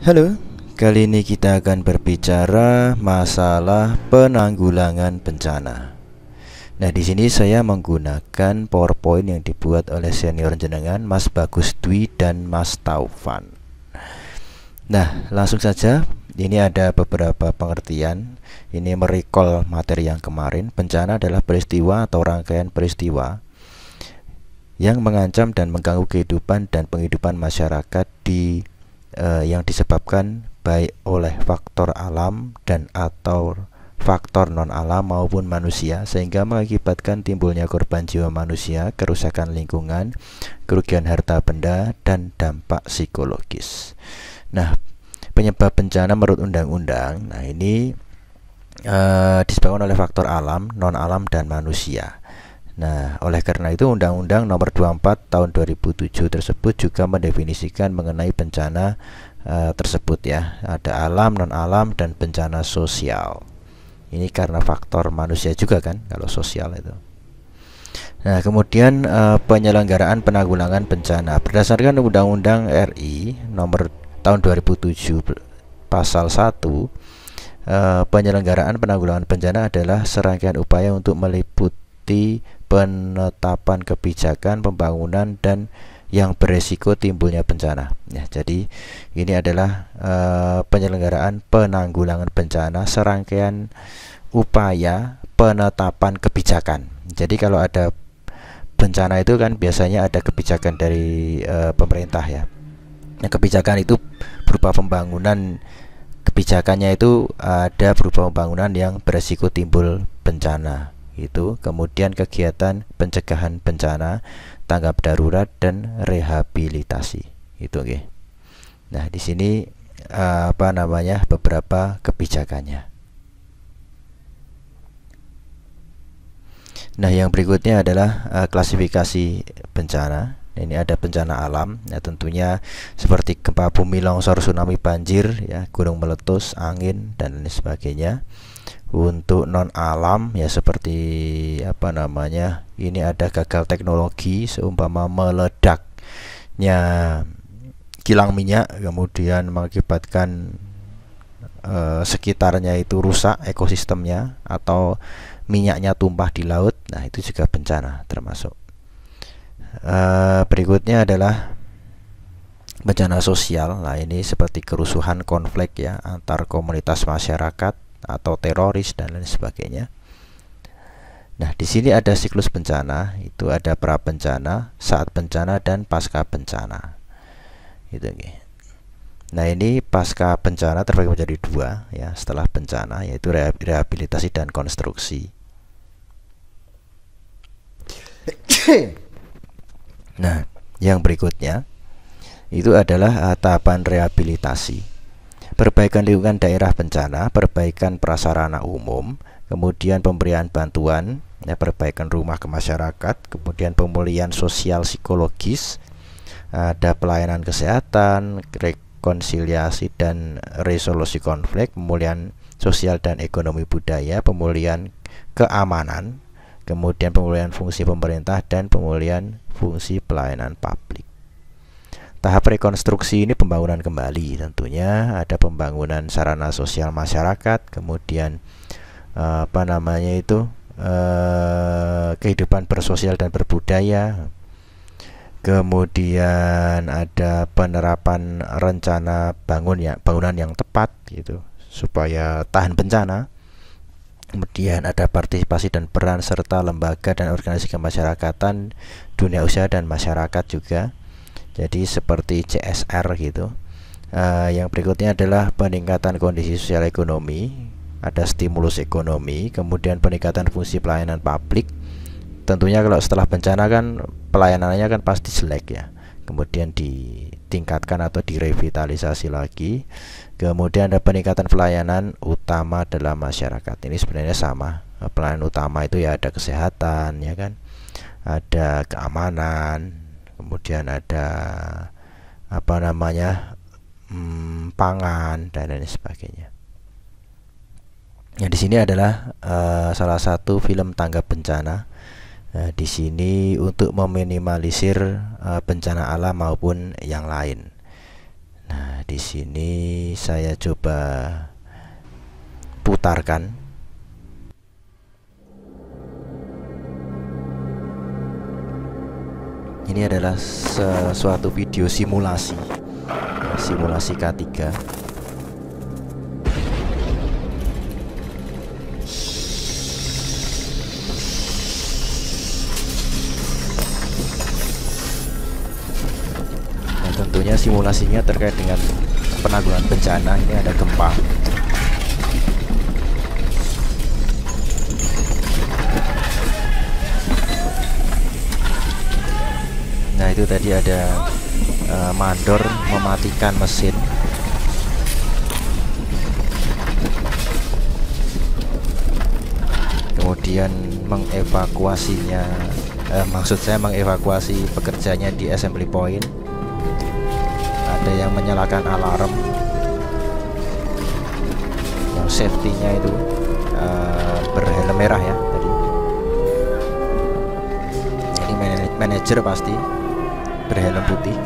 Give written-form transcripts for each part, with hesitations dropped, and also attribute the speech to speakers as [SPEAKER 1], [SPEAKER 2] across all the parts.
[SPEAKER 1] Halo, kali ini kita akan berbicara masalah penanggulangan bencana. Nah, di sini saya menggunakan PowerPoint yang dibuat oleh senior jenengan Mas Bagus Dwi dan Mas Taufan. Nah, langsung saja. Ini ada beberapa pengertian. Ini merecall materi yang kemarin. Bencana adalah peristiwa atau rangkaian peristiwa yang mengancam dan mengganggu kehidupan dan penghidupan masyarakat yang disebabkan baik oleh faktor alam dan atau faktor non alam maupun manusia, sehingga mengakibatkan timbulnya korban jiwa manusia, kerusakan lingkungan, kerugian harta benda, dan dampak psikologis. Nah, penyebab bencana menurut undang-undang, nah ini disebabkan oleh faktor alam, non alam, dan manusia. Nah, oleh karena itu Undang-Undang Nomor 24 Tahun 2007 tersebut juga mendefinisikan mengenai bencana tersebut ya. Ada alam, non-alam, dan bencana sosial. Ini karena faktor manusia juga kan, kalau sosial itu. Nah, kemudian penyelenggaraan penanggulangan bencana berdasarkan Undang-Undang RI Nomor Tahun 2007 Pasal 1. Penyelenggaraan penanggulangan bencana adalah serangkaian upaya untuk meliputi penetapan kebijakan pembangunan dan yang beresiko timbulnya bencana. Ya, jadi ini adalah penyelenggaraan penanggulangan bencana, serangkaian upaya penetapan kebijakan. Jadi kalau ada bencana itu kan biasanya ada kebijakan dari pemerintah ya. Nah, kebijakan itu berupa pembangunan. Kebijakannya itu ada berupa pembangunan yang beresiko timbul bencana. Itu kemudian kegiatan pencegahan bencana, tanggap darurat, dan rehabilitasi. Itu oke. Nah, di sini beberapa kebijakannya. Nah, yang berikutnya adalah klasifikasi bencana. Ini ada bencana alam, ya tentunya seperti gempa bumi, longsor, tsunami, banjir, ya, gunung meletus, angin, dan lain sebagainya. Untuk non alam ya seperti ini ada gagal teknologi, seumpama meledaknya kilang minyak kemudian mengakibatkan sekitarnya itu rusak ekosistemnya, atau minyaknya tumpah di laut. Nah, itu juga bencana termasuk. Berikutnya adalah bencana sosial. Nah, ini seperti kerusuhan, konflik ya antar komunitas masyarakat, atau teroris, dan lain sebagainya. Nah, di sini ada siklus bencana, itu ada pra bencana, saat bencana, dan pasca bencana. Gitu. Nah, ini pasca bencana terbagi menjadi dua ya, setelah bencana, yaitu rehabilitasi dan konstruksi. Nah, yang berikutnya itu adalah tahapan rehabilitasi. Perbaikan lingkungan daerah bencana, perbaikan prasarana umum, kemudian pemberian bantuan, ya, perbaikan rumah ke masyarakat, kemudian pemulihan sosial psikologis, ada pelayanan kesehatan, rekonsiliasi dan resolusi konflik, pemulihan sosial dan ekonomi budaya, pemulihan keamanan, kemudian pemulihan fungsi pemerintah, dan pemulihan fungsi pelayanan publik. Tahap rekonstruksi ini pembangunan kembali, tentunya ada pembangunan sarana sosial masyarakat, kemudian kehidupan bersosial dan berbudaya, kemudian ada penerapan rencana bangunan yang tepat gitu supaya tahan bencana. Kemudian ada partisipasi dan peran serta lembaga dan organisasi kemasyarakatan, dunia usaha, dan masyarakat juga. Jadi seperti CSR gitu. Yang berikutnya adalah peningkatan kondisi sosial ekonomi, ada stimulus ekonomi, kemudian peningkatan fungsi pelayanan publik. Tentunya kalau setelah bencana kan pelayanannya kan pasti jelek ya. Kemudian ditingkatkan atau direvitalisasi lagi. Kemudian ada peningkatan pelayanan utama dalam masyarakat. Ini sebenarnya sama. Pelayanan utama itu ya ada kesehatan ya kan. Ada keamanan, kemudian ada pangan, dan lain sebagainya. Nah, di sini adalah salah satu film tanggap bencana. Di sini untuk meminimalisir bencana alam maupun yang lain. Nah, di di sini saya coba putarkan. Ini adalah sesuatu video simulasi K3. Nah, tentunya simulasinya terkait dengan penanggulangan bencana. Ini ada gempa. Nah, itu tadi ada mandor mematikan mesin. Kemudian mengevakuasinya, maksud saya mengevakuasi pekerjanya di assembly point. Ada yang menyalakan alarm, yang safety-nya itu berhelm merah ya tadi. Ini manajer pasti berhelm putih.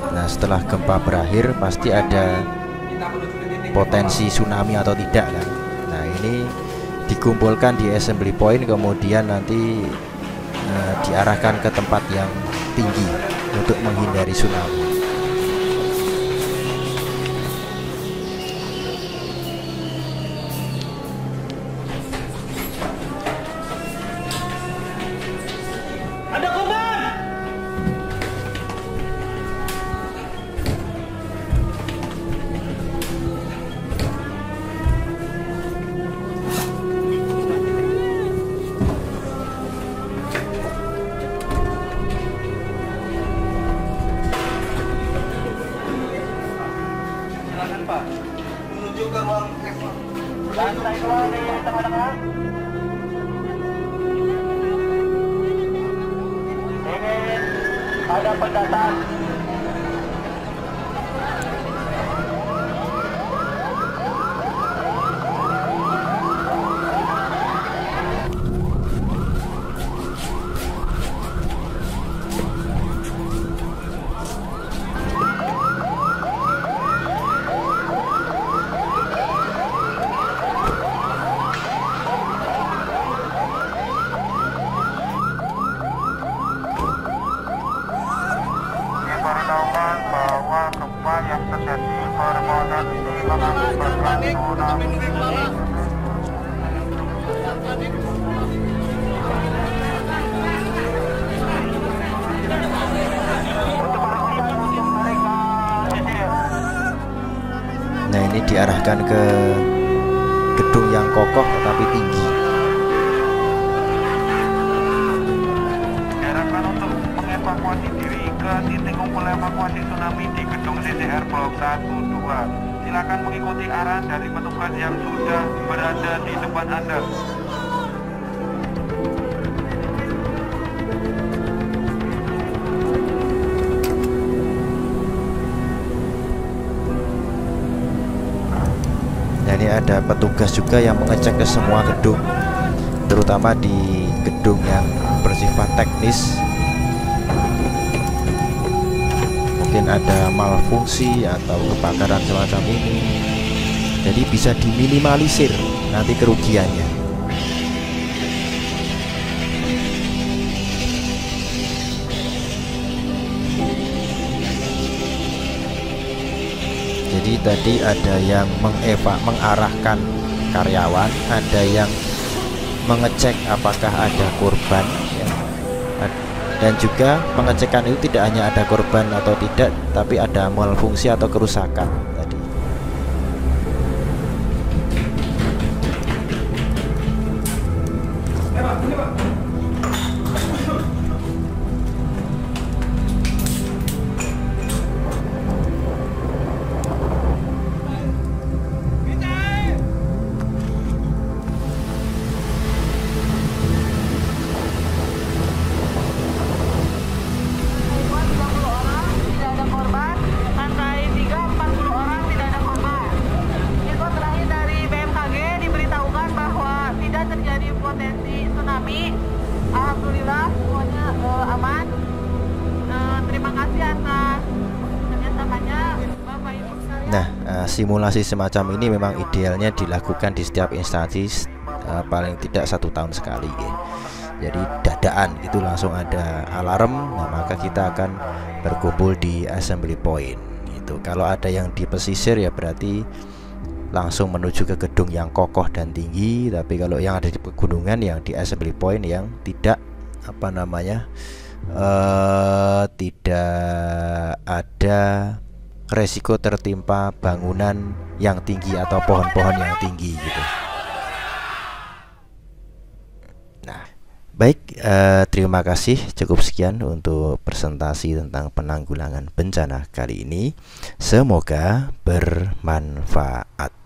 [SPEAKER 1] Nah, setelah gempa berakhir pasti ada potensi tsunami atau tidak kan. Nah, ini dikumpulkan di assembly point, kemudian nanti diarahkan ke tempat yang tinggi untuk menghindari tsunami.
[SPEAKER 2] Menuju ke ruang lantai 2 di tengah-tengah. Ingin ada pendataan. Diberitahukan bahwa gempa yang terjadi berpotensi mengakibatkan tsunami.
[SPEAKER 1] Nah, ini diarahkan ke gedung yang kokoh tetapi tinggi.
[SPEAKER 2] Diharapkan untuk mengevakuasi diri ke titik kumpul evakuasi tsunami di gedung CCR Blok 1-2. Silakan mengikuti arahan dari petugas yang sudah berada di depan Anda.
[SPEAKER 1] Nah, ini ada petugas juga yang mengecek ke semua gedung, terutama di gedung yang bersifat teknis. Mungkin ada malfungsi atau kebakaran semacam ini, jadi bisa diminimalisir nanti kerugiannya. Jadi tadi ada yang mengarahkan karyawan, ada yang mengecek apakah ada korban ya. Dan juga pengecekan itu tidak hanya ada korban atau tidak, tapi ada malfungsi atau kerusakan tadi.
[SPEAKER 3] berpotensi tsunami. Alhamdulillah semuanya aman. Terima kasih atas kerjasamanya Bapak Ibu sekalian.
[SPEAKER 1] Nah, simulasi semacam ini memang idealnya dilakukan di setiap instansi paling tidak 1 tahun sekali ya. Jadi dadaan gitu langsung ada alarm, nah maka kita akan berkumpul di assembly point gitu. Kalau ada yang di pesisir ya berarti langsung menuju ke gedung yang kokoh dan tinggi. Tapi kalau yang ada di pegunungan yang di assembly point yang tidak tidak ada resiko tertimpa bangunan yang tinggi atau pohon-pohon yang tinggi gitu. Nah, baik, terima kasih. Cukup sekian untuk presentasi tentang penanggulangan bencana kali ini. Semoga bermanfaat.